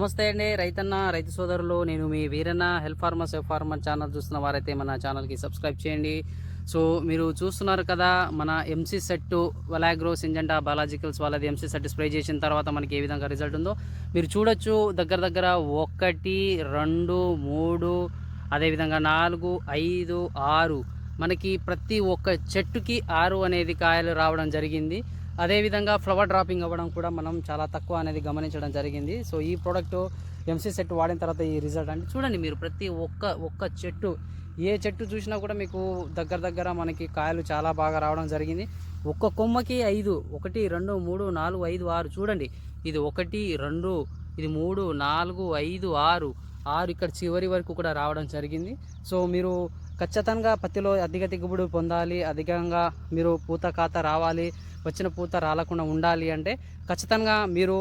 నమస్తే అండి రైతన్న రైతు సోదరులు, నేను మీ Veeranna help farmer safe farmer channel చూస్తున్న వారైతే మన ఛానల్కి సబ్స్క్రైబ్ చేయండి. సో మీరు చూస్తున్నారు కదా, మన ఎంసీ సెట్ వలాగ్రో సింజెంటా బయాలజికల్స్ వాళ్ళది ఎంసీ సెట్ స్ప్రే చేసిన తర్వాత మనకి ఏ విధంగా రిజల్ట్ ఉందో మీరు చూడొచ్చు. దగ్గర దగ్గర 1 2 3 అదేవిధంగా 4 5 6 మనకి ప్రతి ఒక్క చెట్టుకి 6 అనేది కాయలు రావడం జరిగింది. అదేవిధంగా ఫ్లవర్ డ్రాపింగ్ అవ్వడం కూడా మనం చాలా తక్కువ అనేది గమనించడం జరిగింది. సో ఈ ప్రోడక్ట్ ఎంసీ సెట్ వాడిన తర్వాత ఈ రిజల్ట్ అంటే చూడండి, మీరు ప్రతి ఒక్క చెట్టు, ఏ చెట్టు చూసినా కూడా మీకు దగ్గర దగ్గర మనకి కాయలు చాలా బాగా రావడం జరిగింది. ఒక్క కొమ్మకి 5 1 2 3 4 5 6 చూడండి, ఇది 1 2 ఇది 3 4 5 6 ఇక్కడ చివరి వరకు కూడా రావడం జరిగింది. సో మీరు ఖచ్చితంగా పత్తిలో అధిక దిగుబడి పొందాలి, అధికంగా మీరు పూత కాత రావాలి, వచ్చిన పూత రాలకుండా ఉండాలి అంటే ఖచ్చితంగా మీరు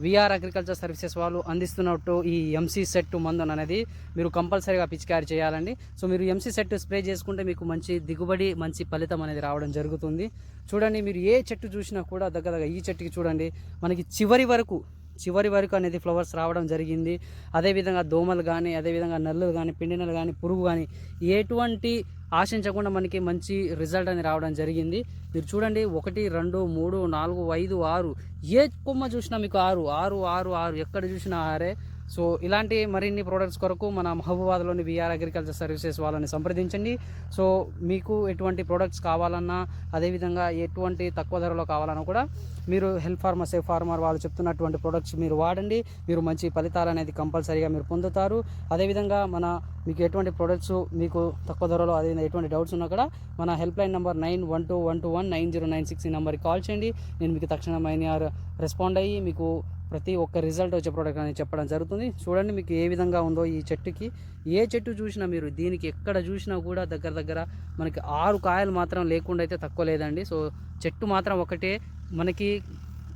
విఆర్ అగ్రికల్చర్ సర్వీసెస్ వాళ్ళు అందిస్తున్నట్టు ఈ ఎంసీ సెట్ మందు అనేది మీరు కంపల్సరీగా పిచికారీ చేయాలండి. సో మీరు ఎంసీ సెట్ స్ప్రే చేసుకుంటే మీకు మంచి దిగుబడి, మంచి ఫలితం అనేది రావడం జరుగుతుంది. చూడండి, మీరు ఏ చెట్టు చూసినా కూడా దగ్గర ఈ చెట్టుకి చూడండి, మనకి చివరి వరకు అనేది ఫ్లవర్స్ రావడం జరిగింది. అదేవిధంగా దోమలు కానీ, అదేవిధంగా నల్లులు కానీ, పిండినలు కానీ, పురుగు కానీ ఎటువంటి ఆశించకుండా మనకి మంచి రిజల్ట్ అనేది రావడం జరిగింది. మీరు చూడండి, 1 2 3 4 5 6 ఏ కొమ్మ చూసినా మీకు 6 ఎక్కడ చూసినా 6. సో ఇలాంటి మరిన్ని ప్రోడక్ట్స్ కొరకు మన మహబూబాద్లోని విఆర్ అగ్రికల్చర్ సర్వీసెస్ వాళ్ళని సంప్రదించండి. సో మీకు ఎటువంటి ప్రోడక్ట్స్ కావాలన్నా, అదేవిధంగా ఎటువంటి తక్కువ ధరలో కావాలన్నా కూడా మీరు హెల్ప్ ఫార్మర్ సేఫ్ ఫార్మర్ వాళ్ళు చెప్తున్నటువంటి ప్రోడక్ట్స్ మీరు వాడండి. మీరు మంచి ఫలితాలు అనేది కంపల్సరీగా మీరు పొందుతారు. అదేవిధంగా మీకు ఎటువంటి ప్రోడక్ట్స్ మీకు తక్కువ ధరలో, అదేవిధంగా ఎటువంటి డౌట్స్ ఉన్నా కూడా మన హెల్ప్ లైన్ నెంబర్ 9121219096 ఈ నెంబర్కి కాల్ చేయండి. నేను మీకు తక్షణమైన రెస్పాండ్ అయ్యి మీకు ప్రతి ఒక్క రిజల్ట్ వచ్చే ప్రోడక్ట్ అనేది చెప్పడం జరుగుతుంది. చూడండి, మీకు ఏ విధంగా ఉందో ఈ చెట్టుకి. ఏ చెట్టు చూసినా మీరు దీనికి ఎక్కడ చూసినా కూడా దగ్గర మనకి 6 కాయలు మాత్రం లేకుండా అయితే తక్కువ లేదండి. సో చెట్టు మాత్రం ఒకటే, మనకి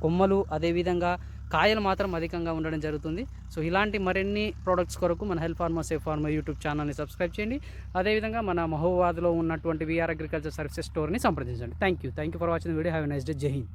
కొమ్మలు అదేవిధంగా కాయలు మాత్రం అధికంగా ఉండడం జరుగుతుంది. సో ఇలాంటి మరిన్ని ప్రోడక్ట్స్ కొరకు మన help farmer safe farmer YouTube ఛానల్ని సబ్స్క్రైబ్ చేయండి. అదేవిధంగా మన మహబూబాద్లో ఉన్నటువంటి విఆర్ అగ్రికల్చర్ సర్వీసెస్ స్టోర్ని సంప్రదించండి. Thank you for watching video. Have a nice day. జై హింద్.